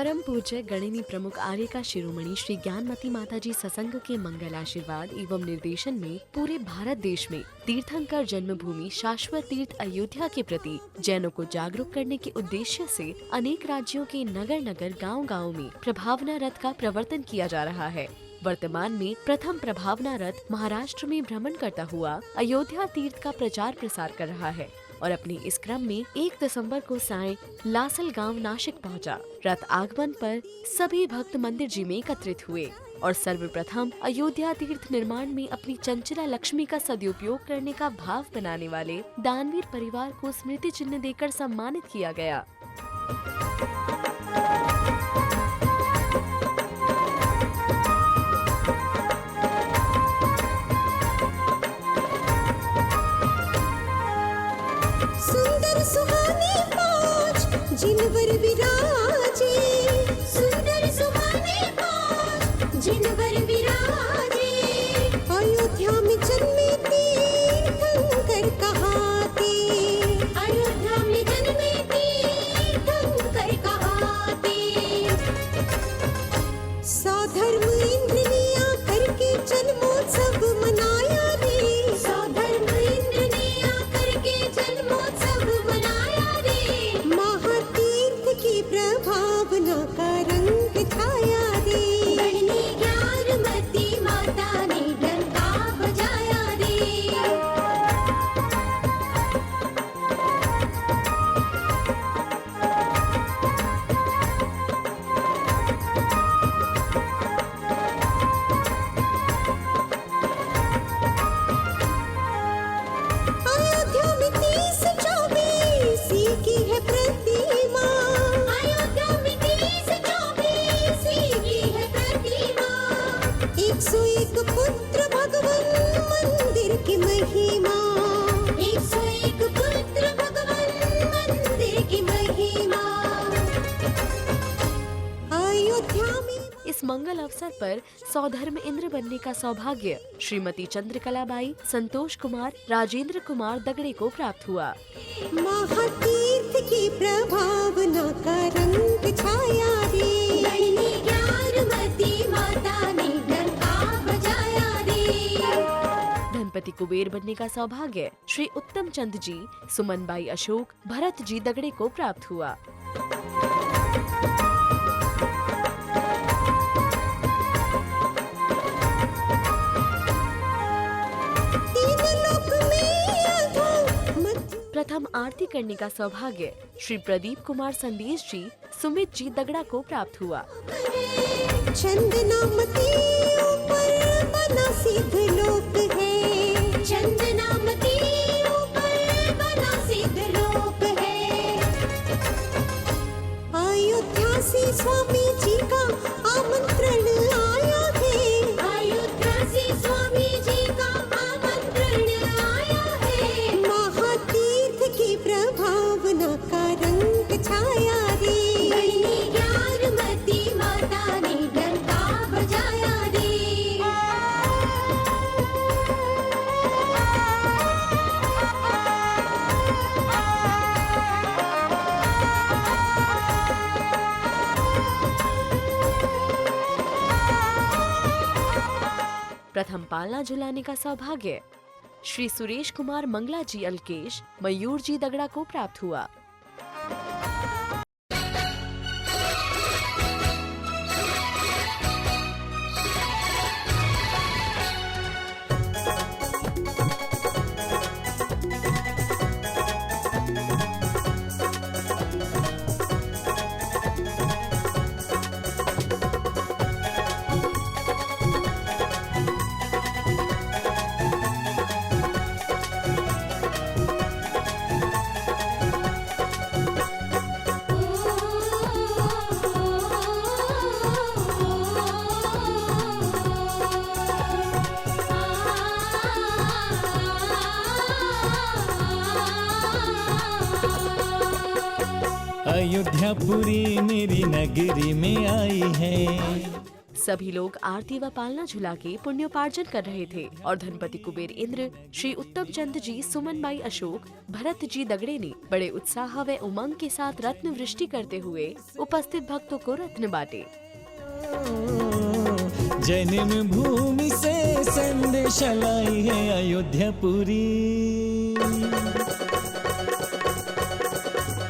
परम पूज्य गणिनी प्रमुख आर्य का शिरोमणि श्री ज्ञानमती माता जी सत्संग के मंगल आशीर्वाद एवं निर्देशन में पूरे भारत देश में तीर्थंकर जन्मभूमि शाश्वत तीर्थ अयोध्या के प्रति जैनों को जागरूक करने के उद्देश्य से अनेक राज्यों के नगर नगर गांव-गांव में प्रभावना रथ का प्रवर्तन किया जा रहा है। वर्तमान में प्रथम प्रभावना रथ महाराष्ट्र में भ्रमण करता हुआ अयोध्या तीर्थ का प्रचार प्रसार कर रहा है और अपने इस क्रम में 1 दिसंबर को सायं लासल गांव नासिक पहुंचा। रथ आगमन पर सभी भक्त मंदिर जी में एकत्रित हुए और सर्वप्रथम अयोध्या तीर्थ निर्माण में अपनी चंचला लक्ष्मी का सदुपयोग करने का भाव बनाने वाले दानवीर परिवार को स्मृति चिन्ह देकर सम्मानित किया गया। सुंदर सुहानी पाँच जिनवर विराजे, सुंदर सुहानी पाँच जिनवर विराजे। अयोध्या में जन्मे तीर्थंकर कहाते, अयोध्या में जन्मे तीर्थंकर कहाते। सौधर्म इंद्र ने आकर के जन्मोत्सव मनाया रे, सौधर्म इंद्र ने आकर के जन्मोत्सव मनाया रे। महातीर्थ की प्रभावना का रंग छाया रे। गणनी ज्ञानमती माता ने डंका बजाया रे। अयोध्या में 30-24 की है प्रतिमा, अयोध्या में 30-24 की है प्रतिमा। 101 पुत्र भगवान मंदिर की महिमा, 101 पुत्र भगवान मंदिर की महिमा। अयोध्या में इस मंगल अवसर पर सौधर्म इंद्र बनने का सौभाग्य श्रीमती चंद्रकलाबाई, संतोष कुमार, राजेंद्र कुमार दगड़े को प्राप्त हुआ। महातीर्थ की प्रभावना का रंग छाया रे। गणनी ज्ञानमती माता ने डंका बजाया रे। धनपति कुबेर बनने का सौभाग्य श्री उत्तम चंद जी, सुमनबाई अशोक, भरत जी दगड़े को प्राप्त हुआ। प्रथम आरती करने का सौभाग्य श्री प्रदीप कुमार संदेश जी, सुमित जी दगड़ा को प्राप्त हुआ। चंदनामती ऊपर बना सिद्ध लोक है, चंदनामती ऊपर बना सिद्ध लोक है। अयोध्या से स्वामी जी का आमंत्रण आया है, अयोध्या से स्वामी जी का आमंत्रण आया है। महातीर्थ की प्रभावना का रंग छाया रे। गणनी ज्ञानमती माता ने डंका बजाया रे। प्रथम पालना झुलाने का सौभाग्य श्री सुरेश कुमार मंगला जी अलकेश, मयूर जी दगड़ा को प्राप्त हुआ। अयोध्यापुरी मेरी नगरी में आई है। सभी लोग आरती व पालना झुला के पुण्योपार्जन कर रहे थे और धनपति कुबेर इंद्र, श्री उत्तम चंद जी, सुमनबाई अशोक, भरत जी दगड़े ने बड़े उत्साह व उमंग के साथ रत्न वृष्टि करते हुए उपस्थित भक्तों को रत्न बांटे। जन्म भूमि से संदेश लाई है अयोध्यापुरी।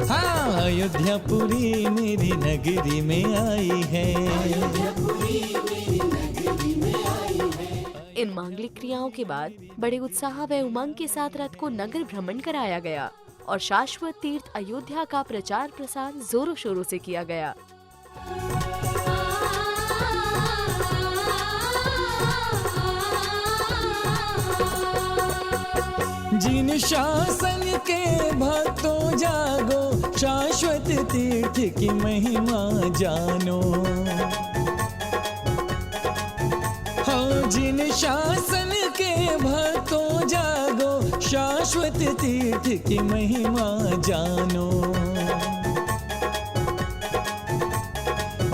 हाँ, अयोध्यापुरी मेरी नगरी में आई है। इन मांगलिक क्रियाओं के बाद बड़े उत्साह व उमंग के साथ रथ को नगर भ्रमण कराया गया और शाश्वत तीर्थ अयोध्या का प्रचार प्रसार जोरों शोरों से किया गया। जिन शासन के भक्तों जागो, शाश्वत तीर्थ की महिमा जानो। हो जिन शासन के भक्तों जागो, शाश्वत तीर्थ की महिमा जानो।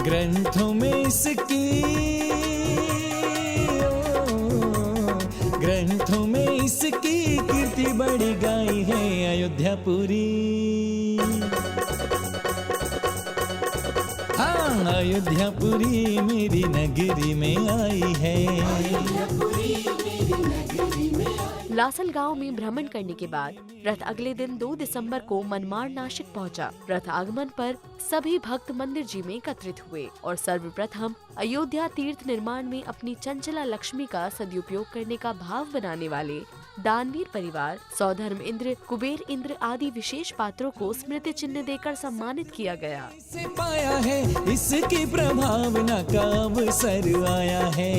ग्रंथों में इसकी ग्रंथों में इसकी कीर्ति बड़ी गाई है अयोध्यापुरी। हाँ, अयोध्यापुरी मेरी नगरी में आई है। लासल गांव में भ्रमण करने के बाद रथ अगले दिन 2 दिसंबर को मनमाड़ नासिक पहुंचा। रथ आगमन पर सभी भक्त मंदिर जी में एकत्रित हुए और सर्वप्रथम अयोध्या तीर्थ निर्माण में अपनी चंचला लक्ष्मी का सदुपयोग करने का भाव बनाने वाले दानवीर परिवार, सौधर्म इंद्र, कुबेर इंद्र आदि विशेष पात्रों को स्मृति चिन्ह देकर सम्मानित किया गया। इसे पाया है, इसकी प्रभावना का अवसर आया है।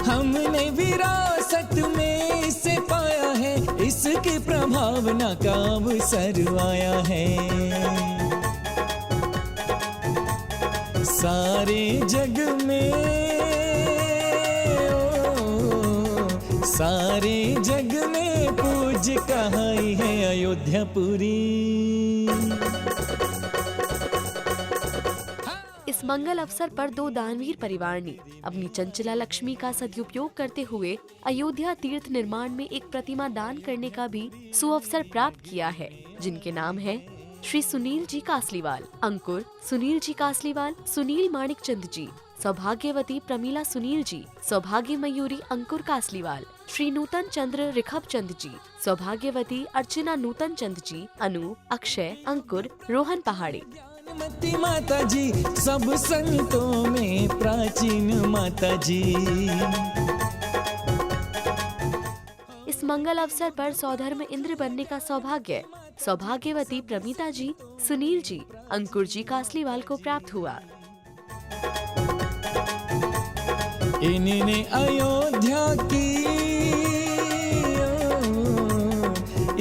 हमने विरासत में इसे पाया है, इसकी प्रभावना का अवसर आया है। सारे जग में सारे जग में पूज्य कहाई है अयोध्यापुरी। इस मंगल अवसर पर 2 दानवीर परिवार ने अपनी चंचला लक्ष्मी का सदुपयोग करते हुए अयोध्या तीर्थ निर्माण में एक प्रतिमा दान करने का भी सुअवसर प्राप्त किया है, जिनके नाम है श्री सुनील जी कासलीवाल, अंकुर सुनील जी कासलीवाल, सुनील माणिक चंद जी, सौभाग्यवती प्रमीला सुनील जी, सौभाग्य मयूरी अंकुर कासलीवाल, श्री नूतन चंद्र रिखब चंद जी, सौभाग्यवती अर्चना नूतन चंद जी, अनु, अक्षय, अंकुर, रोहन पहाड़े। ज्ञानमती माता जी सब संतों में प्राचीन माता जी। इस मंगल अवसर पर सौधर्म इंद्र बनने का सौभाग्य सौभाग्यवती प्रमीता जी, सुनील जी, अंकुर जी कासलीवाल को प्राप्त हुआ। इन्हें अयोध्या की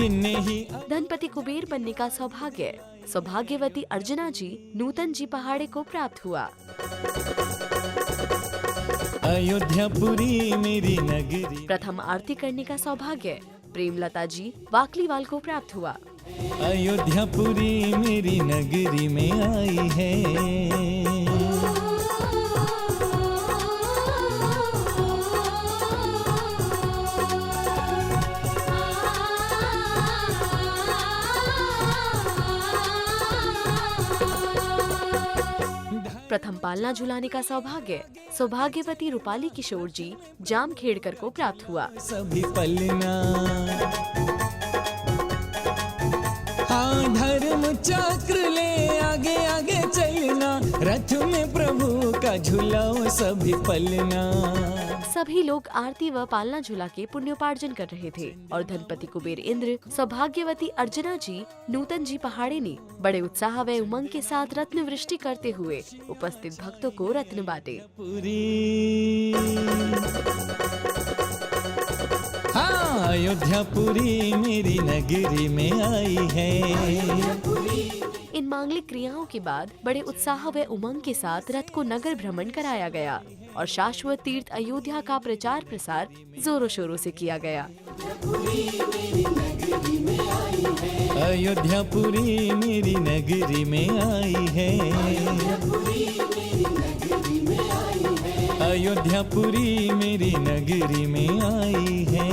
इन्हें ही धनपति कुबेर बनने का सौभाग्य सौभाग्यवती अर्चना जी, नूतन जी पहाड़े को प्राप्त हुआ। अयोध्यापुरी मेरी नगरी। प्रथम आरती करने का सौभाग्य प्रेमलता जी, वाकलीवाल को प्राप्त हुआ। अयोध्यापुरी मेरी नगरी में आई है। प्रथम पालना झुलाने का सौभाग्य सौभाग्यवती रूपाली किशोर जी, जाम खेड़कर को प्राप्त हुआ। सभी पलना हाँ, धर्म चक्र ले आगे आगे चलना, रथ में प्रभु का झुलाओ सभी पलना। सभी लोग आरती व पालना झुला के पुण्योपार्जन कर रहे थे और धनपति कुबेर इंद्र, सौभाग्यवती अर्चना जी, नूतन जी पहाड़े ने बड़े उत्साह व उमंग के साथ रत्न वृष्टि करते हुए उपस्थित भक्तों को रत्न बांटे। हाँ, अयोध्यापुरी मेरी नगरी में आई है। इन मांगलिक क्रियाओं के बाद बड़े उत्साह व उमंग के साथ रथ को नगर भ्रमण कराया गया और शाश्वत तीर्थ अयोध्या का प्रचार प्रसार जोरों शोरों से किया गया। अयोध्यापुरी मेरी नगरी में आई है। अयोध्यापुरी मेरी नगरी में आई है।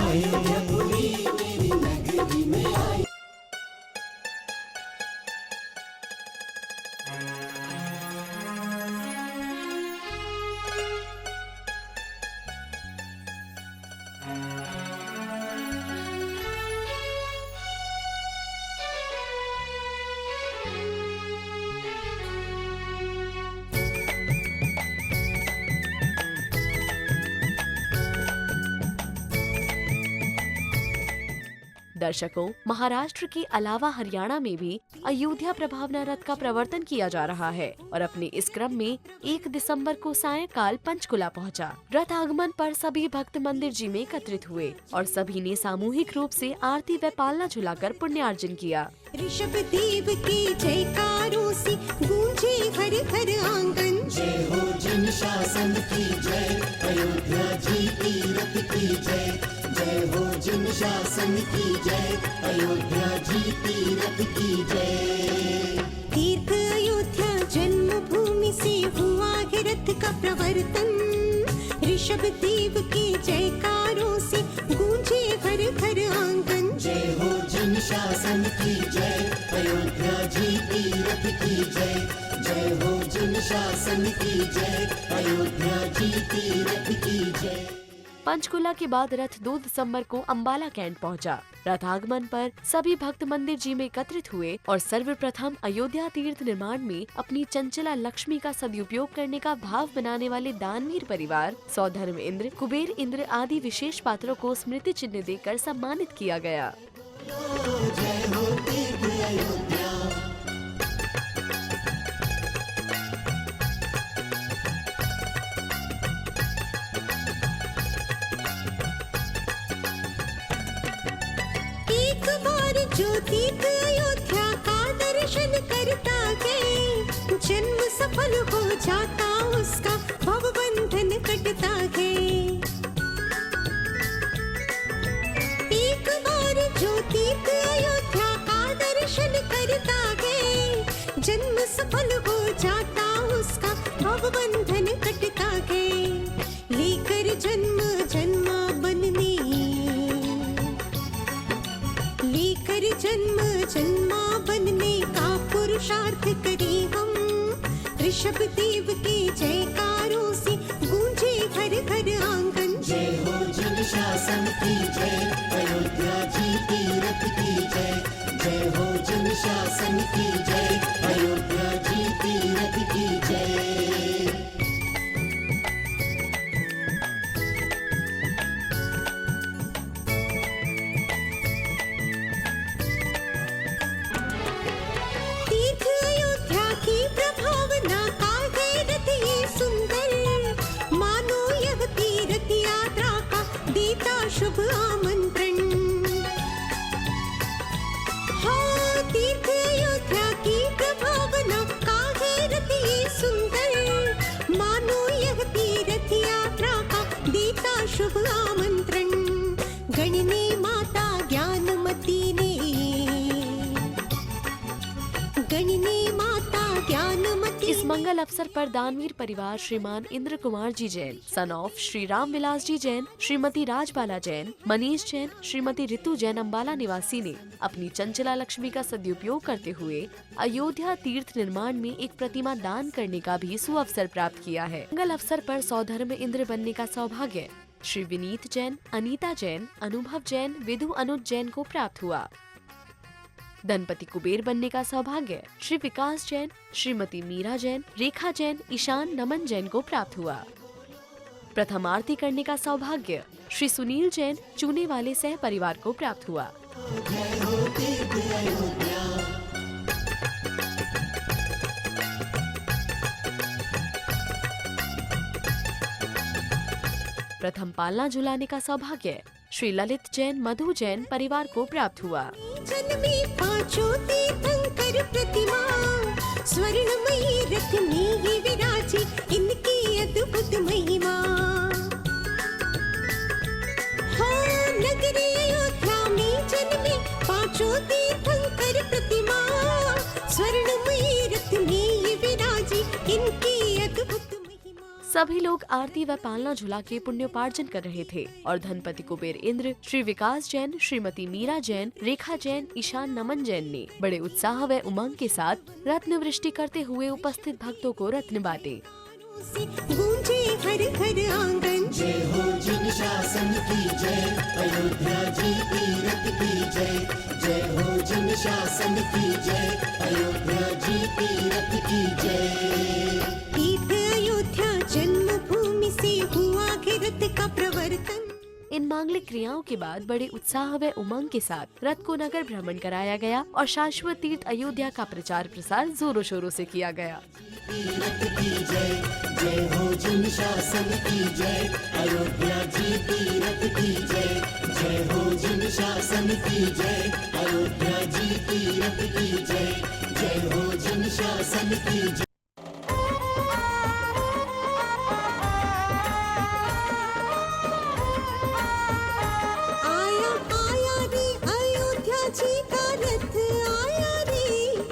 दर्शकों, महाराष्ट्र के अलावा हरियाणा में भी अयोध्या प्रभावना रथ का प्रवर्तन किया जा रहा है और अपने इस क्रम में 1 दिसंबर को सायंकाल पंचकुला पहुंचा। रथ आगमन पर सभी भक्त मंदिर जी में एकत्रित हुए और सभी ने सामूहिक रूप से आरती व पालना झुलाकर पुण्यार्जन किया। ऋषभ देव की जयकारों से गूंजे हर हर आंगन। जय हो जन शासन की जय, अयोध्या जी की रथ की जय। जय हो जन शासन की जय, अयोध्या जी की रथ की जय। तीर्थ अयोध्या जन्मभूमि से हुआ है रथ का प्रवर्तन। ऋषभ देव की जयकारों से गूंजे हर हर आंगन। जय हो जन शासन की जय, अयोध्या जी की रथ की जय। जय हो जन शासन की जय, अयोध्या जी की रथ की जय। पंचकुला के बाद रथ 2 दिसंबर को अंबाला कैंट पहुंचा। रथ आगमन पर सभी भक्त मंदिर जी में एकत्रित हुए और सर्वप्रथम अयोध्या तीर्थ निर्माण में अपनी चंचला लक्ष्मी का सदुपयोग करने का भाव बनाने वाले दानवीर परिवार सौधर्म इंद्र, कुबेर इंद्र आदि विशेष पात्रों को स्मृति चिन्ह देकर सम्मानित किया गया। जय हो तीर्थ अयोध्या। जो तीर्थ अयोध्या का दर्शन करता है, जन्म सफल हो जाता उसका, भव बंधन कटता है। एक बार जो तीर्थ अयोध्या का दर्शन करता है, जन्म सफल हो जाता उसका, भव बंधन कटता है। लेकर जन्म जन्माबंधनी, लेकर जन्म जन्मा बनने का पुरुषार्थ करें हम। ऋषभ देव के जयकारों से गूंजे हर हर आंगन। जय हो जन शासन की जय, अयोध्या जी की रथ की जय। जय हो जन शासन की जय, अयोध्या जी की रथ की जय। शुभ आमंत्रण। हाँ, तीर्थ अयोध्या की प्रभावना का है रथ ये सुंदर। मानो यह तीर्थ यात्रा का देता शुभ आमंत्रण। गणने माता ज्ञानमती ने, गणने माता ज्ञानमती। इस मंगल अवसर पर दानवीर परिवार श्रीमान इंद्र कुमार जी जैन, सन ऑफ श्री राम विलास जी जैन, श्रीमती राजबाला जैन, मनीष जैन, श्रीमती ऋतु जैन अम्बाला निवासी ने अपनी चंचला लक्ष्मी का सदुपयोग करते हुए अयोध्या तीर्थ निर्माण में एक प्रतिमा दान करने का भी सुअवसर प्राप्त किया है। मंगल अवसर पर सौधर्म इंद्र बनने का सौभाग्य श्री विनीत जैन, अनीता जैन, अनुभव जैन, विधु अनुज जैन को प्राप्त हुआ। धनपति कुबेर बनने का सौभाग्य श्री विकास जैन, श्रीमती मीरा जैन, रेखा जैन, ईशान नमन जैन को प्राप्त हुआ। प्रथम आरती करने का सौभाग्य श्री सुनील जैन, चूने वाले सह परिवार को प्राप्त हुआ। प्रथम पालना झुलाने का सौभाग्य श्री ललित जैन, मधु जैन परिवार को प्राप्त हुआ। जन्मी पांचों तीर्थंकर प्रतिमा, स्वर्णमयी रथ में ही विराजी इनकी अद्भुत महिमा। हाँ, नगरी अयोध्या में जन्मी सभी लोग आरती व पालना झुला के पुण्योपार्जन कर रहे थे और धनपति कुबेर इंद्र, श्री विकास जैन, श्रीमती मीरा जैन, रेखा जैन, ईशान नमन जैन ने बड़े उत्साह व उमंग के साथ रत्न वृष्टि करते हुए उपस्थित भक्तों को रत्न बांटे। से गूंजे हर घर आंगन। जय हो जिन शासन की जय, अयोध्या जी तीरथ की जय। जय हो जिन शासन की जय, अयोध्या जी तीरथ की जय। तीर्थ अयोध्या जन्मभूमि से हुआ घिरत का प्रवर्तन। इन मांगलिक क्रियाओं के बाद बड़े उत्साह व उमंग के साथ रथ को नगर भ्रमण कराया गया और शाश्वत तीर्थ अयोध्या का प्रचार प्रसार जोरों शोरों से किया गया। तीरथ की जय, जय हो जिन शासन की जय, अयोध्या जी तीरथ की जय। जय हो जिन शासन की जय, अयोध्या जी तीरथ की जय। जय हो जिन शासन की जय। आया आया रे अयोध्या जी का रथ आया रे।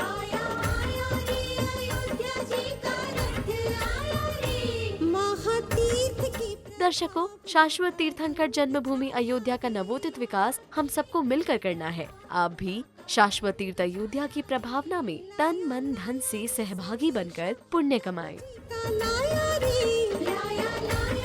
आया आया रे अयोध्या जी का रथ आया रे। महातीर्थ की दर्शकों, शाश्वत तीर्थंकर जन्मभूमि अयोध्या का नवोदित विकास हम सबको मिलकर करना है। आप भी शाश्वत तीर्थ अयोध्या की प्रभावना में तन मन धन से सहभागी बनकर पुण्य कमाएं। लाया रे। लाया लाया